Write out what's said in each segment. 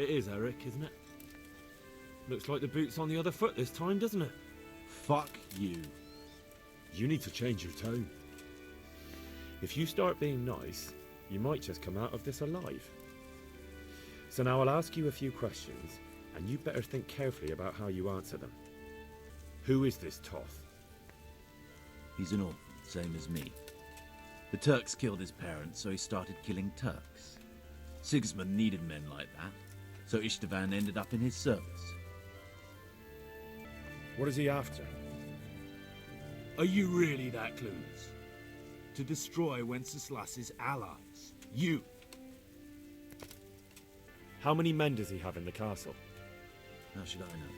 it is, Eric, isn't it? Looks like the boot's on the other foot this time, doesn't it? Fuck you. You need to change your tone. If you start being nice, you might just come out of this alive. So now I'll ask you a few questions, and you better think carefully about how you answer them. Who is this Toth? He's an orphan, same as me. The Turks killed his parents, so he started killing Turks. Sigismund needed men like that, so Istvan ended up in his service. What is he after? Are you really that clueless? To destroy Wenceslas's allies. You. How many men does he have in the castle? How should I know?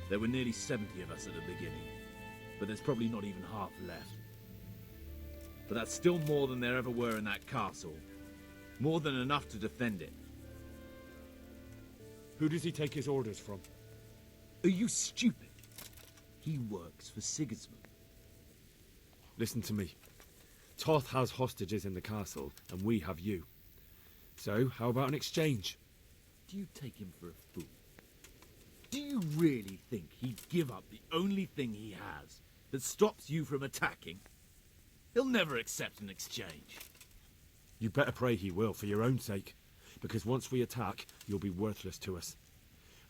There were nearly 70 of us at the beginning, but there's probably not even half left. But that's still more than there ever were in that castle. More than enough to defend it. Who does he take his orders from? Are you stupid? He works for Sigismund. Listen to me. Toth has hostages in the castle, and we have you. So, how about an exchange? Do you take him for a fool? Do you really think he'd give up the only thing he has that stops you from attacking? He'll never accept an exchange. You better pray he will, for your own sake. Because once we attack, you'll be worthless to us.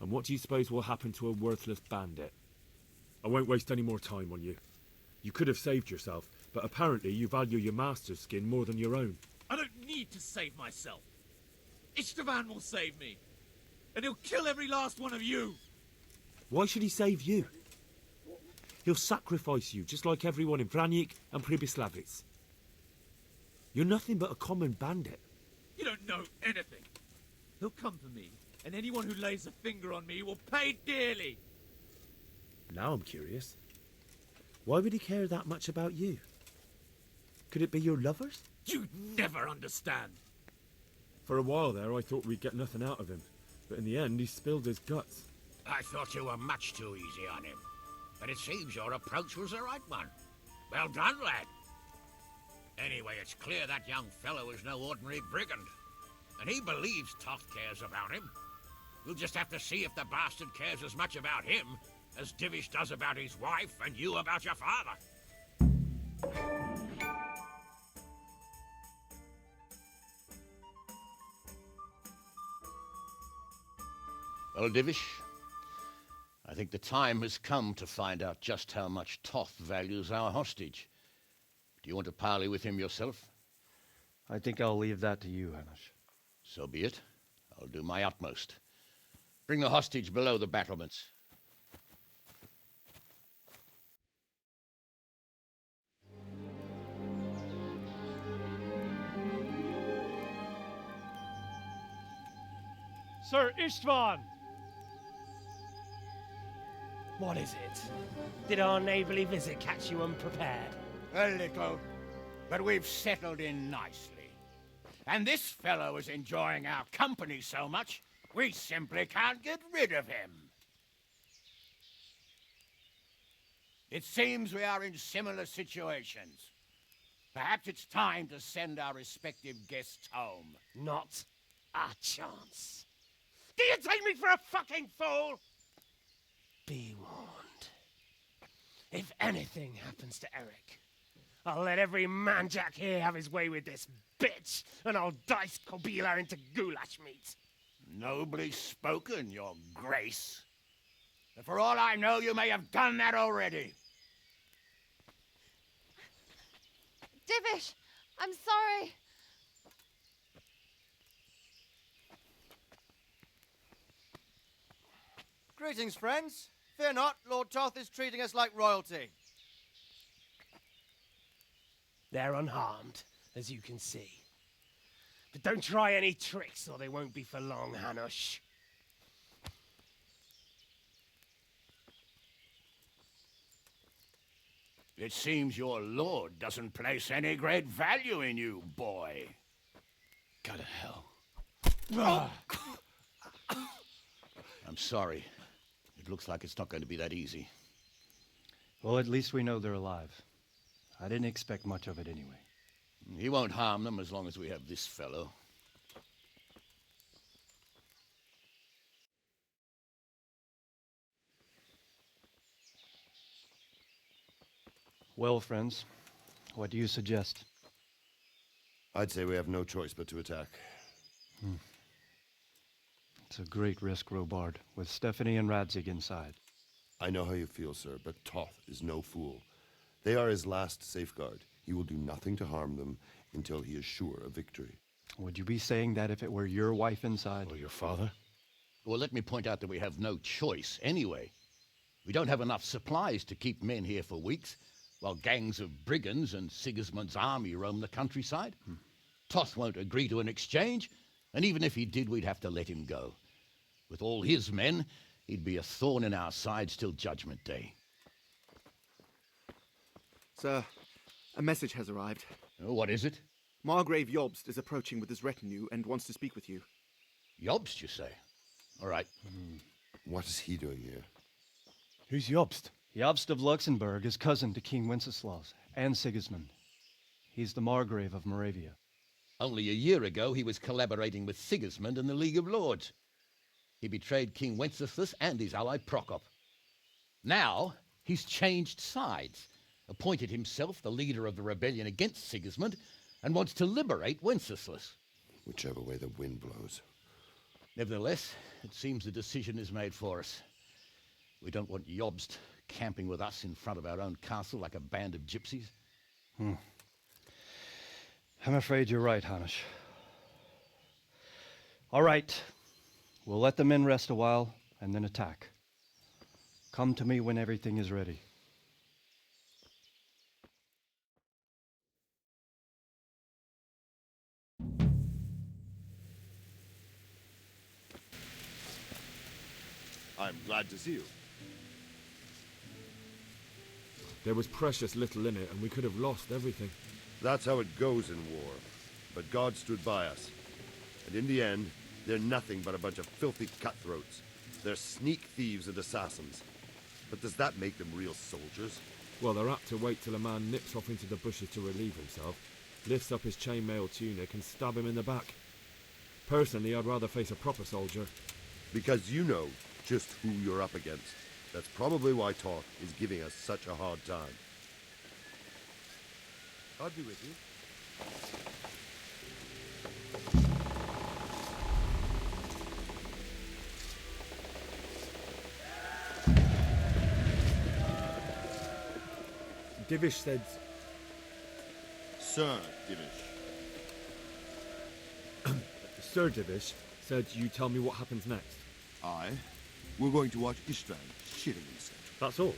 And what do you suppose will happen to a worthless bandit? I won't waste any more time on you. You could have saved yourself, but apparently you value your master's skin more than your own. I don't need to save myself. Istvan will save me. And he'll kill every last one of you. Why should he save you? He'll sacrifice you, just like everyone in Vranic and Pribyslavitz. You're nothing but a common bandit. You don't know anything. He'll come for me, and anyone who lays a finger on me will pay dearly. Now I'm curious. Why would he care that much about you? Could it be your lovers? You'd never understand. For a while there, I thought we'd get nothing out of him. But in the end, he spilled his guts. I thought you were much too easy on him. But it seems your approach was the right one. Well done, lad. Anyway, it's clear that young fellow is no ordinary brigand. And he believes Toth cares about him. We'll just have to see if the bastard cares as much about him as Divish does about his wife and you about your father. Well, Divish, I think the time has come to find out just how much Toth values our hostage. Do you want to parley with him yourself? I think I'll leave that to you, Hanush. So be it. I'll do my utmost. Bring the hostage below the battlements. Sir Istvan! What is it? Did our neighborly visit catch you unprepared? A little, but we've settled in nicely. And this fellow is enjoying our company so much, we simply can't get rid of him. It seems we are in similar situations. Perhaps it's time to send our respective guests home. Not a chance. Do you take me for a fucking fool? Be warned. If anything happens to Eric, I'll let every manjack here have his way with this bitch, and I'll dice Kobila into goulash meat. Nobly spoken, your grace. But for all I know, you may have done that already. Divish, I'm sorry. Greetings, friends. Fear not, Lord Toth is treating us like royalty. They're unharmed, as you can see. But don't try any tricks, or they won't be for long, Hanush. It seems your lord doesn't place any great value in you, boy. Go to hell. I'm sorry. It looks like it's not going to be that easy. Well, at least we know they're alive. I didn't expect much of it anyway. He won't harm them as long as we have this fellow. Well, friends, what do you suggest? I'd say we have no choice but to attack. It's a great risk, Robard, with Stephanie and Radzig inside. I know how you feel, sir, but Toth is no fool. They are his last safeguard. He will do nothing to harm them until he is sure of victory. Would you be saying that if it were your wife inside? Or your father? Well, let me point out that we have no choice anyway. We don't have enough supplies to keep men here for weeks, while gangs of brigands and Sigismund's army roam the countryside. Toth won't agree to an exchange, and even if he did, we'd have to let him go. With all his men, he'd be a thorn in our sides till Judgment Day. Sir, a message has arrived. Oh, what is it? Margrave Jobst is approaching with his retinue and wants to speak with you. Jobst, you say? All right. What is he doing here? Who's Jobst? Jobst of Luxembourg is cousin to King Wenceslaus and Sigismund. He's the Margrave of Moravia. Only a year ago, he was collaborating with Sigismund and the League of Lords. He betrayed King Wenceslas and his ally Prokop. Now, he's changed sides, appointed himself the leader of the rebellion against Sigismund, and wants to liberate Wenceslas. Whichever way the wind blows. Nevertheless, it seems the decision is made for us. We don't want Jobst camping with us in front of our own castle like a band of gypsies. I'm afraid you're right, Hanish. All right. We'll let the men rest a while, and then attack. Come to me when everything is ready. I'm glad to see you. There was precious little in it, and we could have lost everything. That's how it goes in war. But God stood by us. And in the end, they're nothing but a bunch of filthy cutthroats. They're sneak thieves and assassins. But does that make them real soldiers? Well, they're apt to wait till a man nips off into the bushes to relieve himself, lifts up his chainmail tunic and stab him in the back. Personally, I'd rather face a proper soldier. Because you know just who you're up against. That's probably why Toth is giving us such a hard time. I'll be with you. Divish said... Sir Divish. Sir Divish said you tell me what happens next. Aye. We're going to watch Istvan shitting himself. That's all.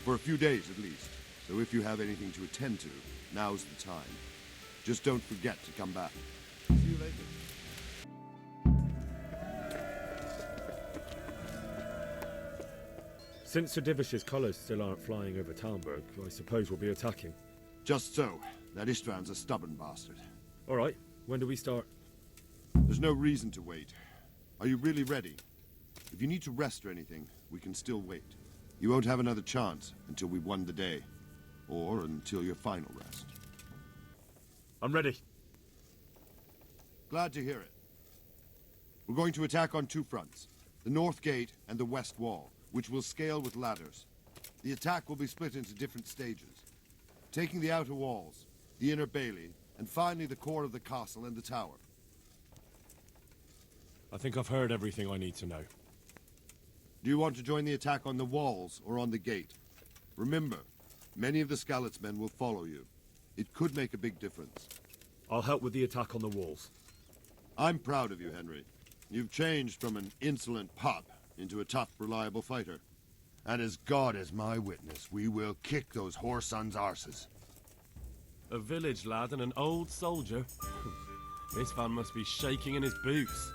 For a few days at least. So if you have anything to attend to, now's the time. Just don't forget to come back. See you later. Since Sir Divish's colours still aren't flying over Talmberg, I suppose we'll be attacking. Just so. That Istvan's a stubborn bastard. All right, when do we start? There's no reason to wait. Are you really ready? If you need to rest or anything, we can still wait. You won't have another chance until we've won the day. Or until your final rest. I'm ready. Glad to hear it. We're going to attack on two fronts. The north gate and the west wall, which will scale with ladders. The attack will be split into different stages. Taking the outer walls, the inner bailey, and finally the core of the castle and the tower. I think I've heard everything I need to know. Do you want to join the attack on the walls or on the gate? Remember, many of the Skalitz men will follow you. It could make a big difference. I'll help with the attack on the walls. I'm proud of you, Henry. You've changed from an insolent pup into a tough, reliable fighter. And as God is my witness, we will kick those whore sons' arses. A village lad and an old soldier. This man must be shaking in his boots.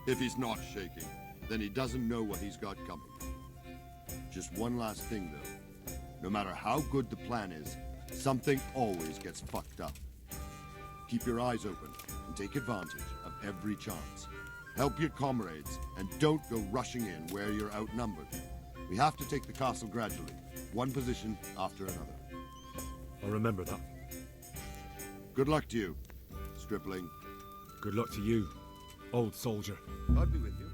If he's not shaking, then he doesn't know what he's got coming. Just one last thing, though. No matter how good the plan is, something always gets fucked up. Keep your eyes open and take advantage of every chance. Help your comrades, and don't go rushing in where you're outnumbered. We have to take the castle gradually, one position after another. I'll remember that. Good luck to you, stripling. Good luck to you, old soldier. I'll be with you.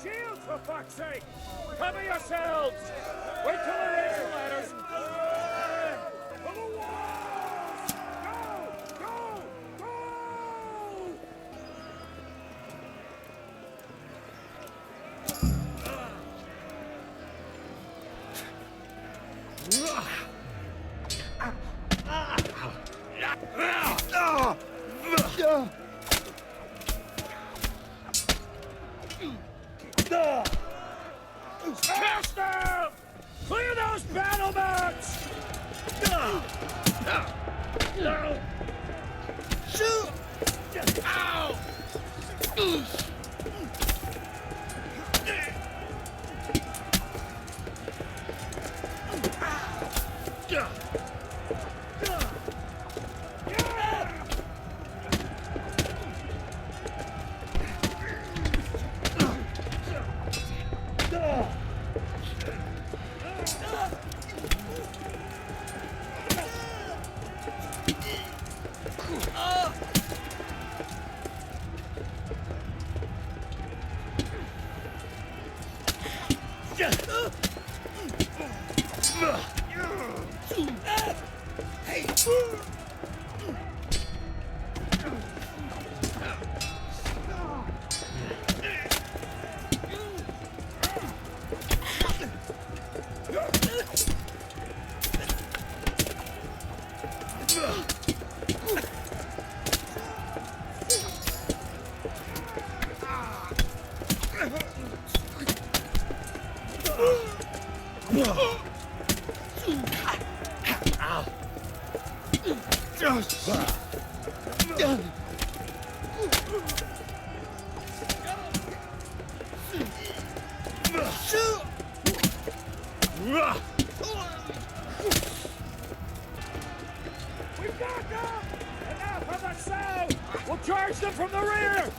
Shield, for fuck's sake! Cover yourselves! Wait till I raise the ladders! For the walls! Go! Go! Go! Cast them! Clear those battlements! Shoot! Ow! We've got them! Enough of the south! We'll charge them from the rear!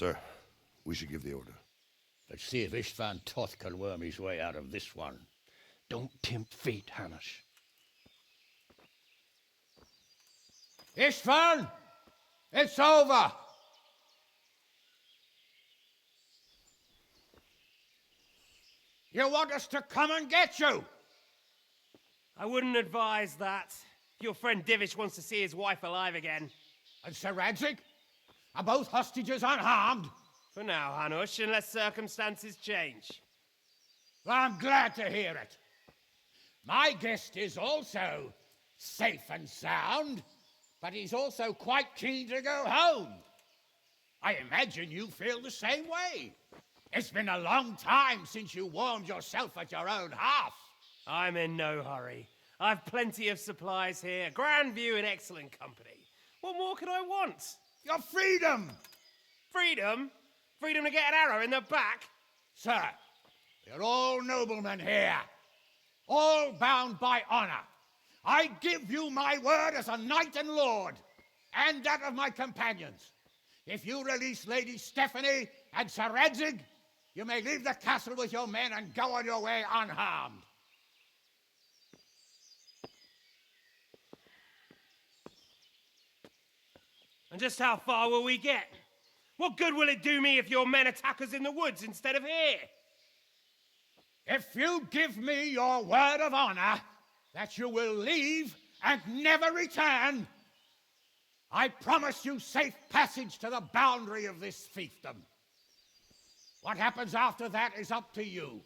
Sir, we should give the order. Let's see if Istvan Toth can worm his way out of this one. Don't tempt fate, Hanish. Istvan! It's over! You want us to come and get you? I wouldn't advise that. Your friend Divish wants to see his wife alive again. And Sir Radzig? Are both hostages unharmed? For now, Hanush, unless circumstances change. Well, I'm glad to hear it. My guest is also safe and sound, but he's also quite keen to go home. I imagine you feel the same way. It's been a long time since you warmed yourself at your own hearth. I'm in no hurry. I've plenty of supplies here, grand view and excellent company. What more could I want? Your freedom! Freedom? Freedom to get an arrow in the back? Sir, you're all noblemen here, all bound by honor. I give you my word as a knight and lord, and that of my companions. If you release Lady Stephanie and Sir Radzig, you may leave the castle with your men and go on your way unharmed. And just how far will we get? What good will it do me if your men attack us in the woods instead of here? If you give me your word of honor that you will leave and never return, I promise you safe passage to the boundary of this fiefdom. What happens after that is up to you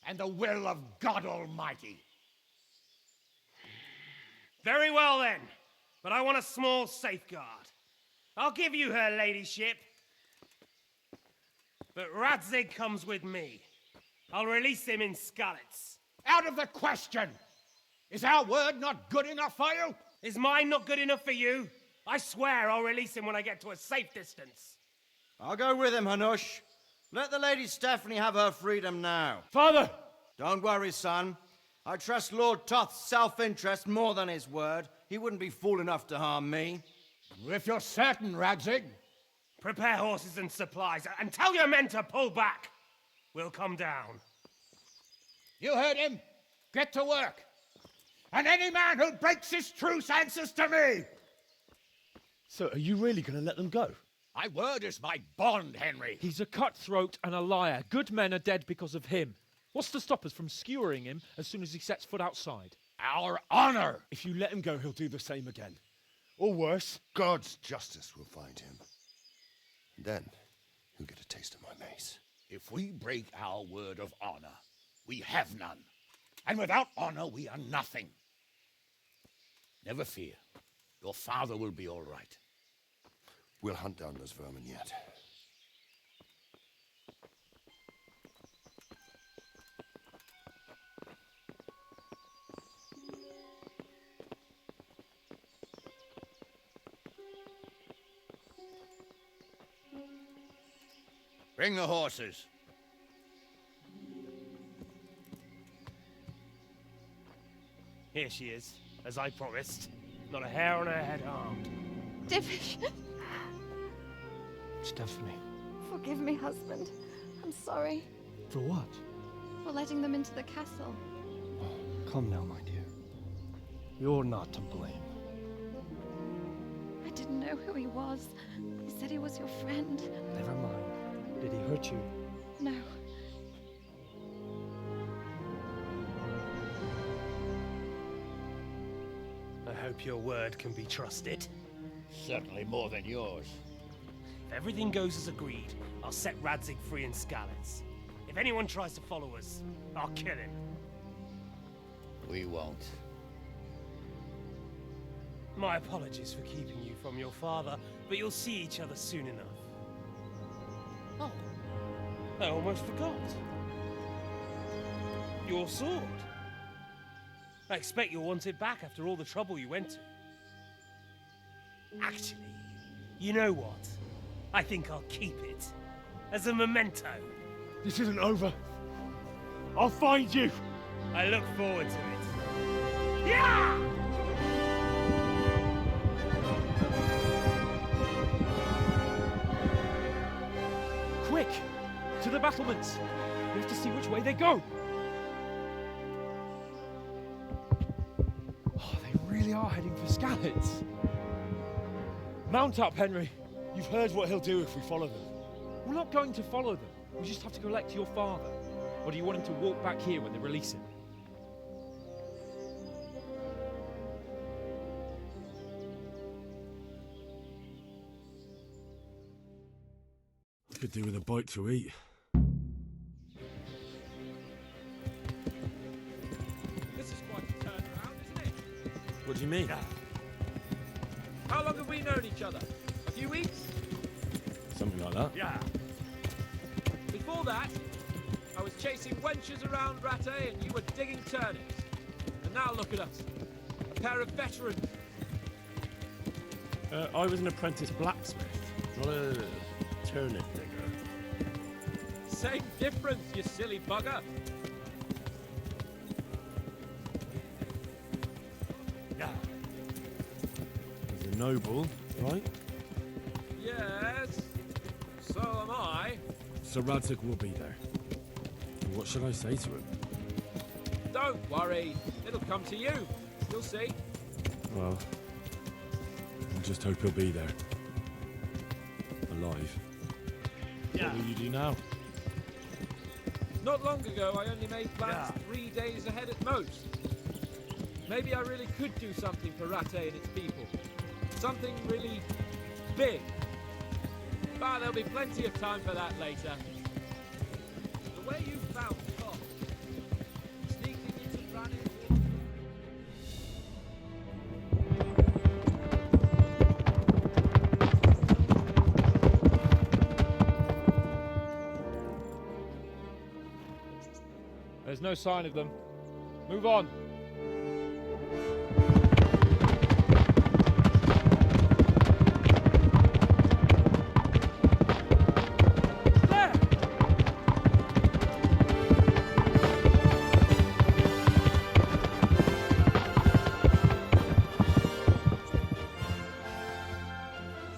and the will of God Almighty. Very well then, but I want a small safeguard. I'll give you her ladyship, but Radzig comes with me. I'll release him in Skalitz. Out of the question! Is our word not good enough for you? Is mine not good enough for you? I swear I'll release him when I get to a safe distance. I'll go with him, Hanush. Let the Lady Stephanie have her freedom now. Father! Don't worry, son. I trust Lord Toth's self-interest more than his word. He wouldn't be fool enough to harm me. If you're certain, Radzig. Prepare horses and supplies, and tell your men to pull back. We'll come down. You heard him. Get to work. And any man who breaks his truce answers to me. So are you really going to let them go? My word is my bond, Henry. He's a cutthroat and a liar. Good men are dead because of him. What's to stop us from skewering him as soon as he sets foot outside? Our honor. If you let him go, he'll do the same again. Or worse. God's justice will find him. And then he'll get a taste of my mace. If we break our word of honor, we have none. And without honor, we are nothing. Never fear. Your father will be all right. We'll hunt down those vermin yet. Bring the horses. Here she is, as I promised. Not a hair on her head harmed. Divish, Stephanie. forgive me, husband. I'm sorry For what? for letting them into the castle. Come now, my dear. You're not to blame. I didn't know who he was. He said he was your friend. Never mind. Did he hurt you? No. I hope your word can be trusted. Certainly more than yours. If everything goes as agreed, I'll set Radzig free in Skalitz. If anyone tries to follow us, I'll kill him. We won't. My apologies for keeping you from your father, but you'll see each other soon enough. Oh, I almost forgot. Your sword. I expect you'll want it back after all the trouble you went to. Actually, you know what? I think I'll keep it. As a memento. This isn't over. I'll find you! I look forward to it. Yeah! Quick! To the battlements! We have to see which way they go! Oh, they really are heading for Skalitz. Mount up, Henry. You've heard what he'll do if we follow them. We're not going to follow them. We just have to collect your father. Or do you want him to walk back here when they release him? Could do with a bite to eat. This is quite a turnaround, isn't it? What do you mean? How long have we known each other? A few weeks? Something like that. Yeah. Before that, I was chasing wenches around Rattay and you were digging turnips. And now look at us. A pair of veterans. I was an apprentice blacksmith, not a turnip digger. Same difference, you silly bugger. Yeah. He's a noble, right? Yes. So am I. So Radzig will be there. What should I say to him? Don't worry. It'll come to you. You'll see. Well, I just hope he'll be there. Alive. Yeah. What will you do now? Not long ago, I only made plans 3 days ahead at most. Maybe I really could do something for Rattay and its people. Something really big. But there'll be plenty of time for that later. The way you found Tom, sneaking into Branning Water. There's no sign of them. Move on. There!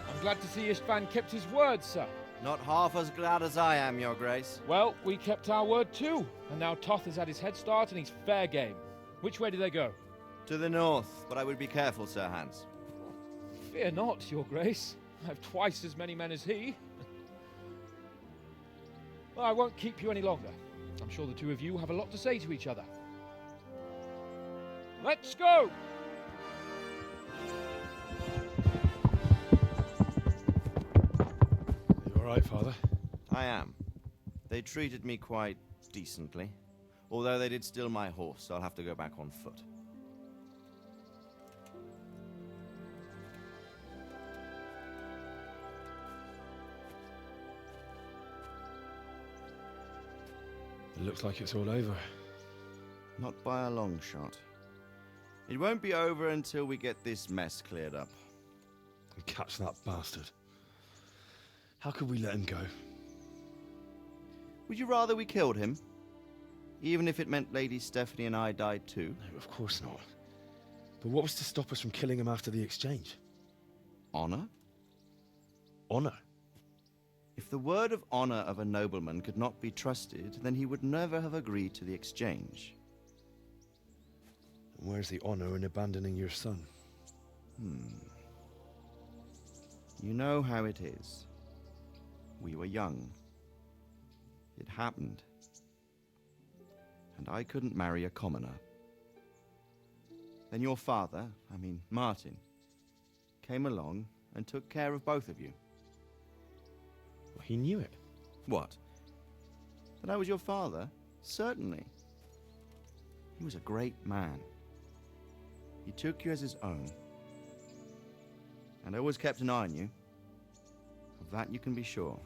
I'm glad to see Istvan kept his word, sir. Not half as glad as I am, Your Grace. Well, we kept our word too, and now Toth has had his head start and he's fair game. Which way do they go? To the north, but I would be careful, Sir Hans. Fear not, Your Grace. I have twice as many men as he. Well, I won't keep you any longer. I'm sure the two of you have a lot to say to each other. Let's go! You alright, Father? I am. They treated me quite decently. Although they did steal my horse, so I'll have to go back on foot. It looks like it's all over. Not by a long shot. It won't be over until we get this mess cleared up. And catch that bastard. How could we let him go? Would you rather we killed him? Even if it meant Lady Stephanie and I died too? No, of course not. But what was to stop us from killing him after the exchange? Honor? Honor? If the word of honor of a nobleman could not be trusted, then he would never have agreed to the exchange. Where's the honor in abandoning your son? You know how it is. We were young. It happened. And I couldn't marry a commoner. Then your father, Martin, came along and took care of both of you. Well, he knew it. What? That I was your father? Certainly. He was a great man. He took you as his own. And always kept an eye on you. Of that you can be sure.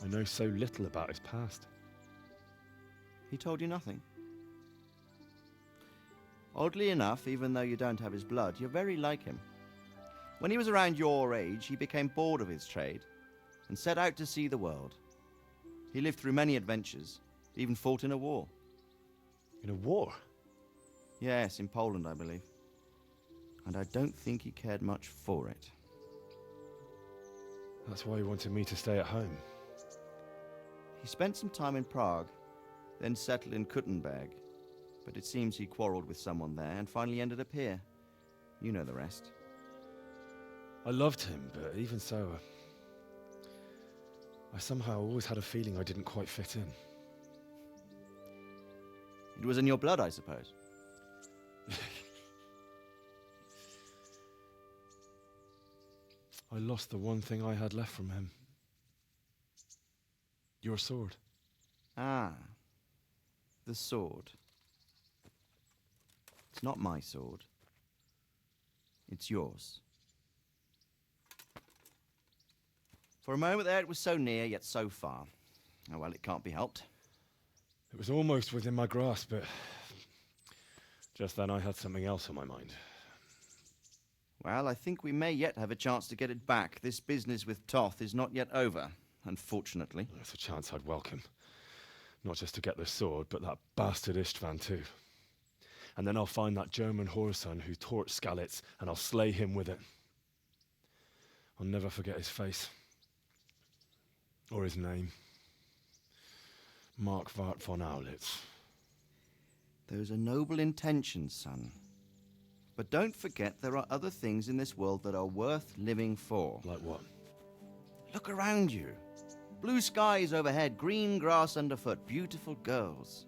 I know so little about his past. He told you nothing? Oddly enough, even though you don't have his blood, you're very like him. When he was around your age, he became bored of his trade and set out to see the world. He lived through many adventures, even fought in a war. In a war? Yes, in Poland, I believe. And I don't think he cared much for it. That's why he wanted me to stay at home. He spent some time in Prague, then settled in Talmberg. But it seems he quarreled with someone there and finally ended up here. You know the rest. I loved him, but even so, I somehow always had a feeling I didn't quite fit in. It was in your blood, I suppose. I lost the one thing I had left from him. Your sword. Ah, the sword. It's not my sword. It's yours. For a moment there, it was so near, yet so far. Oh, well, it can't be helped. It was almost within my grasp, but just then I had something else on my mind. Well, I think we may yet have a chance to get it back. This business with Toth is not yet over, unfortunately. That's a chance I'd welcome. Not just to get the sword, but that bastard Istvan too. And then I'll find that German whoreson who torched Skalitz, and I'll slay him with it. I'll never forget his face. Or his name. Mark Vart von Aulitz. Those are noble intentions, son. But don't forget there are other things in this world that are worth living for. Like what? Look around you. Blue skies overhead, green grass underfoot, beautiful girls.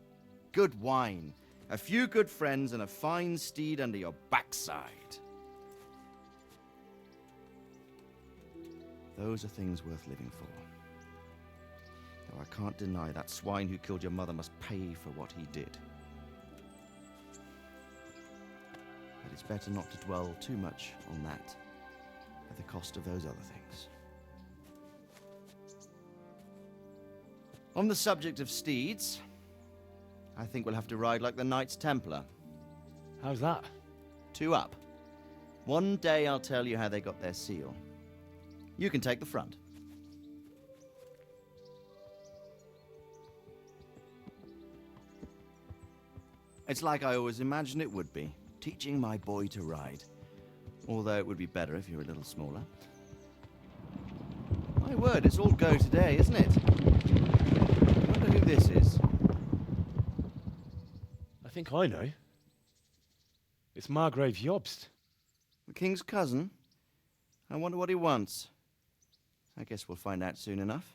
Good wine, a few good friends, and a fine steed under your backside. Those are things worth living for. Though I can't deny that swine who killed your mother must pay for what he did. But it's better not to dwell too much on that at the cost of those other things. On the subject of steeds, I think we'll have to ride like the Knights Templar. How's that? 2 up. One day I'll tell you how they got their seal. You can take the front. It's like I always imagined it would be, teaching my boy to ride. Although it would be better if you were a little smaller. My word, it's all go today, isn't it? I wonder who this is. I think I know. It's Margrave Jobst. The king's cousin? I wonder what he wants. I guess we'll find out soon enough.